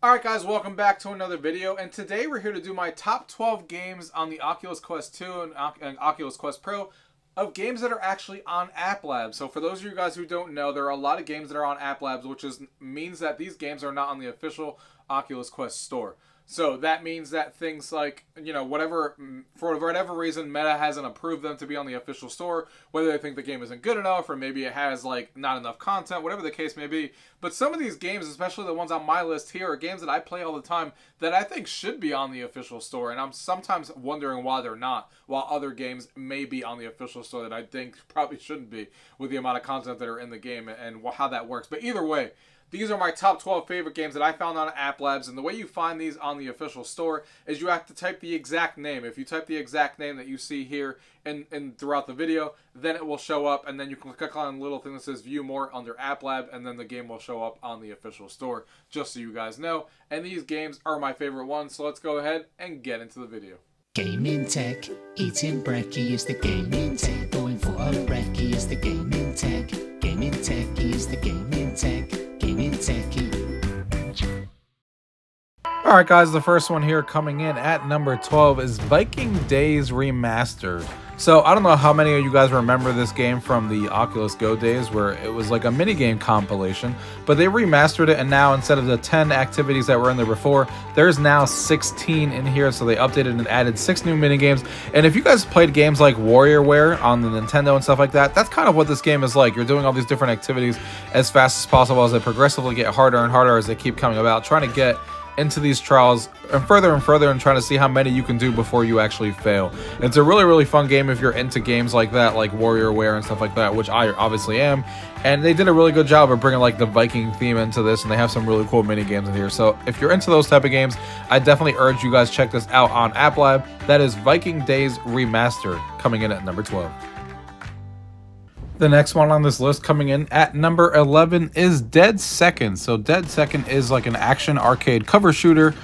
Alright guys, welcome back to another video, and today we're here to do my top 12 games on the Oculus Quest 2 and Oculus Quest Pro of games that are actually on AppLab. So for those of you guys who don't know, there are a lot of games that are on AppLab, which means that these games are not on the official Oculus Quest store. So that means that things like, whatever, for whatever reason, Meta hasn't approved them to be on the official store, whether they think the game isn't good enough or maybe it has, not enough content, whatever the case may be. But some of these games, especially the ones on my list here, are games that I play all the time that I think should be on the official store. And I'm sometimes wondering why they're not, while other games may be on the official store that I think probably shouldn't be with the amount of content that are in the game and how that works. But either way, these are my top 12 favorite games that I found on AppLabs, and the way you find these on the official store is you have to type the exact name. If you type the exact name that you see here and throughout the video, then it will show up, and then you can click on a little thing that says View More under AppLab, and then the game will show up on the official store, just so you guys know. And these games are my favorite ones, so let's go ahead and get into the video. Gaming tech, eating brekkie is the gaming tech. Going for a brekkie is the gaming tech. Gaming tech is the gaming tech. Gaming techie. Alright guys, the first one here coming in at number 12 is Viking Days Remastered. So I don't know how many of you guys remember this game from the Oculus Go days where it was like a minigame compilation, but they remastered it, and now instead of the 10 activities that were in there before, there's now 16 in here. So they updated and added 6 new minigames. And if you guys played games like WarioWare on the Nintendo and stuff like that, that's kind of what this game is like. You're doing all these different activities as fast as possible as they progressively get harder and harder as they keep coming about, trying to get into these trials and further and trying to see how many you can do before you actually fail. It's a really fun game if you're into games like that, like WarioWare and stuff like that, which I obviously am. And they did a really good job of bringing like the Viking theme into this, and they have some really cool mini games in here. So if you're into those type of games, I definitely urge you guys check this out on AppLab. That is Viking Days Remastered, coming in at number 12. The next one on this list coming in at number 11 is Dead Second. So Dead Second is like an action arcade cover shooter.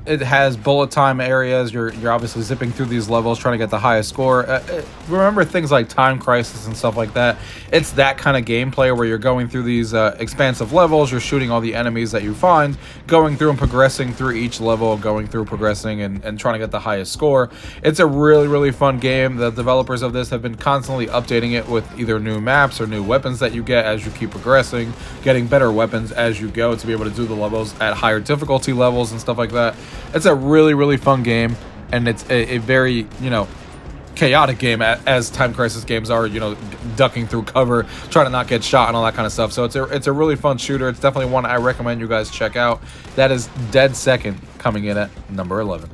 It has bullet time areas. You're obviously zipping through these levels trying to get the highest score. Remember things like Time Crisis and stuff like that. It's that kind of gameplay where you're going through these expansive levels. You're shooting all the enemies that you find, going through and progressing through each level, progressing and trying to get the highest score. It's a really fun game. The developers of this have been constantly updating it with either new maps or new weapons that you get as you keep progressing, getting better weapons as you go to be able to do the levels at higher difficulty levels and stuff like that. It's a really fun game, and it's a very, chaotic game as Time Crisis games are, ducking through cover, trying to not get shot and all that kind of stuff. So it's a really fun shooter. It's definitely one I recommend you guys check out. That is Dead Second, coming in at number 11.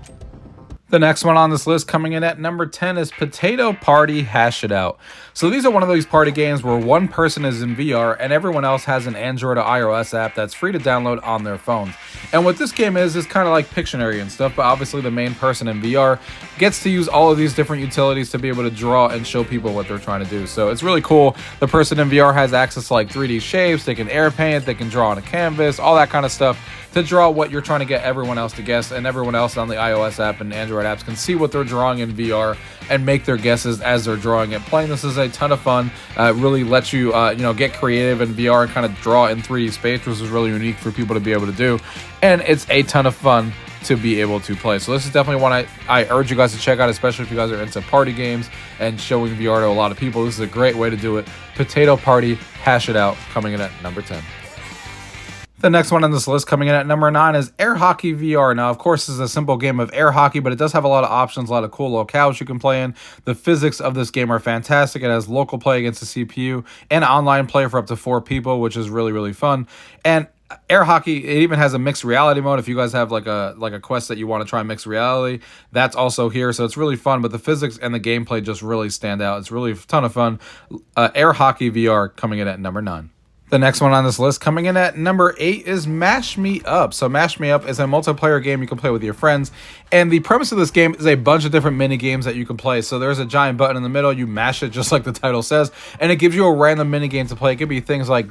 The next one on this list coming in at number 10 is Potato Party Hash It Out. So these are one of those party games where one person is in VR and everyone else has an Android or iOS app that's free to download on their phones. And what this game is kind of like Pictionary and stuff, but obviously the main person in VR gets to use all of these different utilities to be able to draw and show people what they're trying to do. So it's really cool. The person in VR has access to like 3D shapes, they can air paint, they can draw on a canvas, all that kind of stuff, to draw what you're trying to get everyone else to guess, and everyone else on the iOS app and Android apps can see what they're drawing in VR and make their guesses as they're drawing it. Playing this is a ton of fun. Really lets you, get creative in VR and kind of draw in 3D space, which is really unique for people to be able to do. And it's a ton of fun to be able to play. So this is definitely one I urge you guys to check out, especially if you guys are into party games and showing VR to a lot of people. This is a great way to do it. Potato Party Hash It Out, coming in at number 10. The next one on this list coming in at number 9 is Air Hockey VR. Now, of course, this is a simple game of air hockey, but it does have a lot of options, a lot of cool locales you can play in. The physics of this game are fantastic. It has local play against the CPU and online play for up to 4 people, which is really fun. And air hockey, it even has a mixed reality mode. If you guys have like a quest that you want to try mixed reality, that's also here. So it's really fun, but the physics and the gameplay just really stand out. It's really a ton of fun. Air Hockey VR, coming in at number 9. The next one on this list coming in at number 8 is Mash Me Up. So Mash Me Up is a multiplayer game you can play with your friends. And the premise of this game is a bunch of different mini games that you can play. So there's a giant button in the middle. You mash it just like the title says. And it gives you a random mini game to play. It could be things like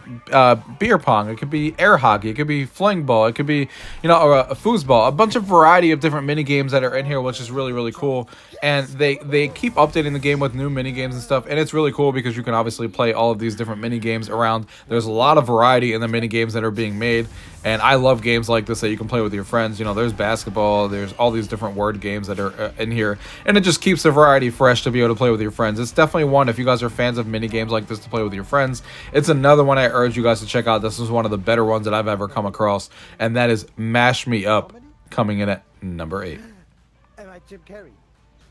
beer pong. It could be air hockey. It could be fling ball. It could be, a foosball. A bunch of variety of different mini games that are in here, which is really cool. And they keep updating the game with new mini games and stuff. And it's really cool because you can obviously play all of these different mini games around. There's a lot of variety in the mini games that are being made, and I love games like this that you can play with your friends. You know, there's basketball, there's all these different word games that are in here, and it just keeps the variety fresh to be able to play with your friends. It's definitely one, if you guys are fans of mini games like this to play with your friends, it's another one I urge you guys to check out. This is one of the better ones that I've ever come across, and that is Mash Me Up, coming in at number 8.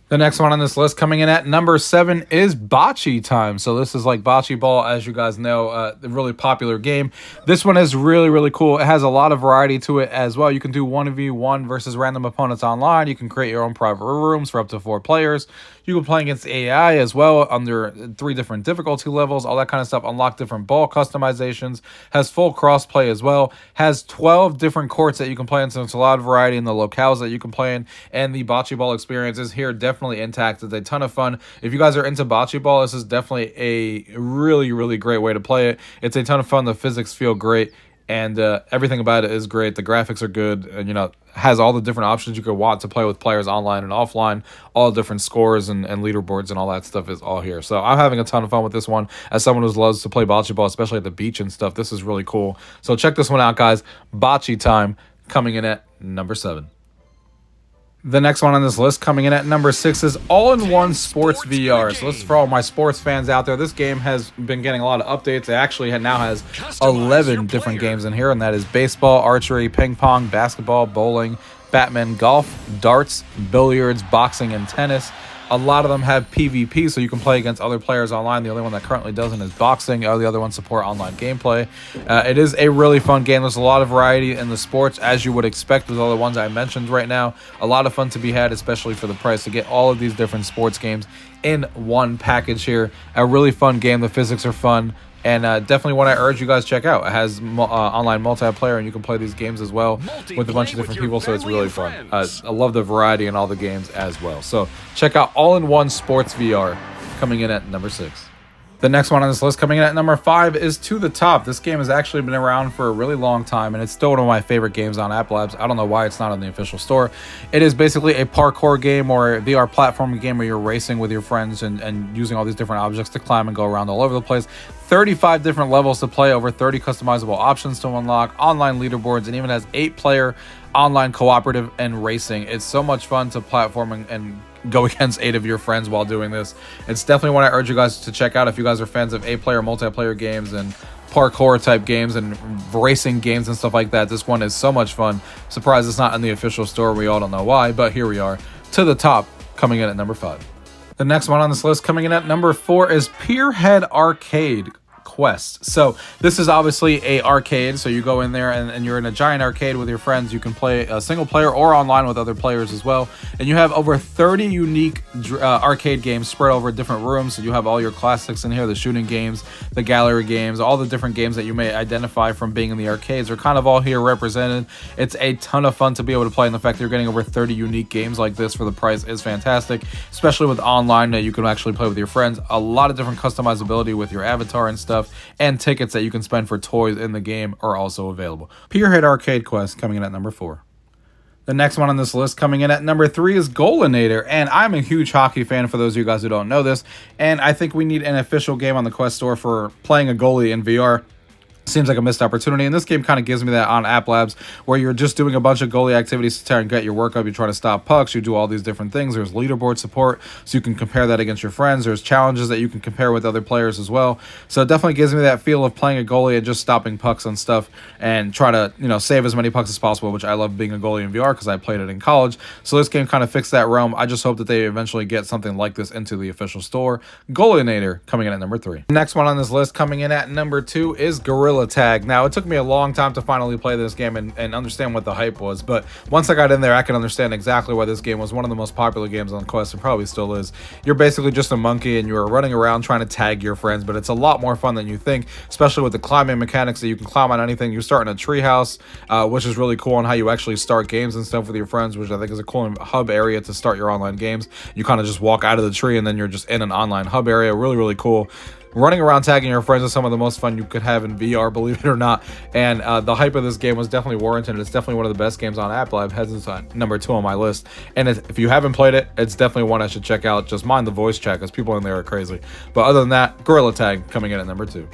The next one on this list, coming in at number 7, is Bocce Time. So this is like bocce ball, as you guys know, a really popular game. This one is really, really cool. It has a lot of variety to it as well. You can do 1v1 versus random opponents online. You can create your own private rooms for up to 4 players. You can play against AI as well under 3 different difficulty levels, all that kind of stuff. Unlock different ball customizations. Has full cross-play as well. Has 12 different courts that you can play in, so it's a lot of variety in the locales that you can play in. And the bocce ball experience is here definitely intact. It's a ton of fun. If you guys are into bocce ball, this is definitely a really, really great way to play it. It's a ton of fun. The physics feel great. And everything about it is great. The graphics are good, and you know, has all the different options you could want to play with players online and offline. All different scores and leaderboards and all that stuff is all here. So I'm having a ton of fun with this one. As someone who loves to play bocce ball, especially at the beach and stuff, this is really cool. So check this one out, guys. Bocce Time, coming in at number 7. The next one on this list, coming in at number 6, is All-in-One Sports VR. So this is for all my sports fans out there. This game has been getting a lot of updates. It actually now has 11 different games in here, and that is baseball, archery, ping pong, basketball, bowling, badminton, golf, darts, billiards, boxing, and tennis. A lot of them have PvP, so you can play against other players online. The only one that currently doesn't is boxing. The other ones support online gameplay. It is a really fun game. There's a lot of variety in the sports, as you would expect with all the ones I mentioned right now. A lot of fun to be had, especially for the price, to get all of these different sports games in one package here. A really fun game. The physics are fun. And definitely one I urge you guys check out. It has online multiplayer, and you can play these games as well with a bunch of different people, so it's really fun. I love the variety in all the games as well. So check out All-in-One Sports VR, coming in at number 6. The next one on this list, coming in at number 5, is To The Top. This game has actually been around for a really long time, and it's still one of my favorite games on AppLab. I don't know why it's not on the official store. It is basically a parkour game or a VR platforming game where you're racing with your friends and using all these different objects to climb and go around all over the place. 35 different levels to play, over 30 customizable options to unlock, online leaderboards, and even has 8-player online cooperative and racing. It's so much fun to platform and go against 8 of your friends while doing this. It's definitely one I urge you guys to check out if you guys are fans of 8-player multiplayer games and parkour type games and racing games and stuff like that. This one is so much fun. Surprised it's not in the official store. We all don't know why, but here we are. To The Top, coming in at number 5. The next one on this list, coming in at number 4, is Pierhead Arcade Quest. So this is obviously a arcade, so you go in there and you're in a giant arcade with your friends. You can play a single player or online with other players as well, and you have over 30 unique arcade games spread over different rooms. So you have all your classics in here, the shooting games, the gallery games, all the different games that you may identify from being in the arcades are kind of all here represented. It's a ton of fun to be able to play, and the fact that you're getting over 30 unique games like this for the price is fantastic, especially with online that you can actually play with your friends. A lot of different customizability with your avatar and stuff, and tickets that you can spend for toys in the game are also available. Pierhead Arcade Quest, coming in at number 4. The next one on this list, coming in at number 3, is Goalienator, and I'm a huge hockey fan for those of you guys who don't know this, and I think we need an official game on the Quest store for playing a goalie in VR. Seems like a missed opportunity, and this game kind of gives me that on AppLab, where you're just doing a bunch of goalie activities to try and get your work up. You try to stop pucks, you do all these different things. There's leaderboard support, so you can compare that against your friends. There's challenges that you can compare with other players as well. So it definitely gives me that feel of playing a goalie and just stopping pucks and stuff, and try to, you know, save as many pucks as possible, which I love being a goalie in VR because I played it in college. So this game kind of fixed that realm. I just hope that they eventually get something like this into the official store. Goalienator, coming in at number 3. The next one on this list, coming in at number 2, is Gorilla Tag. Now, it took me a long time to finally play this game and understand what the hype was, but once I got in there, I can understand exactly why this game was one of the most popular games on Quest, and probably still is. You're basically just a monkey, and you're running around trying to tag your friends, but it's a lot more fun than you think, especially with the climbing mechanics that you can climb on anything. You start in a treehouse, which is really cool on how you actually start games and stuff with your friends, which I think is a cool hub area to start your online games. You kind of just walk out of the tree, and then you're just in an online hub area. Really, really cool. Running around tagging your friends is some of the most fun you could have in VR, believe it or not. And the hype of this game was definitely warranted. It's definitely one of the best games on AppLab. Heads inside number 2 on my list. And if you haven't played it, it's definitely one I should check out. Just mind the voice chat, because people in there are crazy. But other than that, Gorilla Tag, coming in at number 2.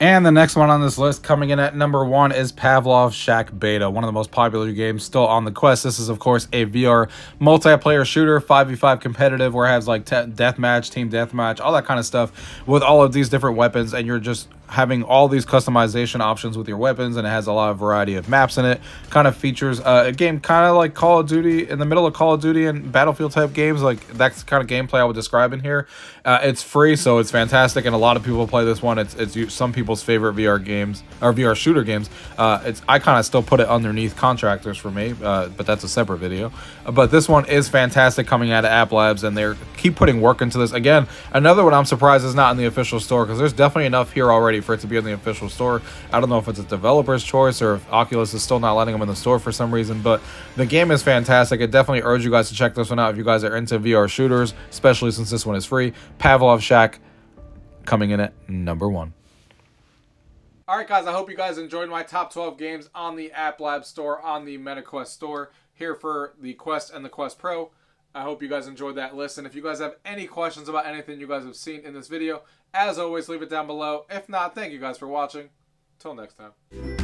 And the next one on this list, coming in at number 1, is Pavlov Shack Beta, one of the most popular games still on the Quest. This is, of course, a VR multiplayer shooter, 5v5 competitive, where it has like deathmatch, team deathmatch, all that kind of stuff with all of these different weapons, and you're just having all these customization options with your weapons, and it has a lot of variety of maps in it. Kind of features a game kind of like Call of Duty, in the middle of Call of Duty and Battlefield type games. Like, that's the kind of gameplay I would describe in here. It's free, so it's fantastic, and a lot of people play this one. It's some people's favorite VR games, or VR shooter games. I kind of still put it underneath Contractors for me, but that's a separate video. But this one is fantastic, coming out of AppLabs, and they keep putting work into this. Again, another one I'm surprised is not in the official store, because there's definitely enough here already for it to be in the official store. I don't know if it's a developer's choice or if Oculus is still not letting them in the store for some reason, but the game is fantastic. I definitely urge you guys to check this one out if you guys are into VR shooters, especially since this one is free. Pavlov Shack, coming in at number 1. Alright guys, I hope you guys enjoyed my top 12 games on the AppLab store, on the MetaQuest store, here for the Quest and the Quest Pro. I hope you guys enjoyed that list, and if you guys have any questions about anything you guys have seen in this video, as always, leave it down below. If not, thank you guys for watching. Till next time.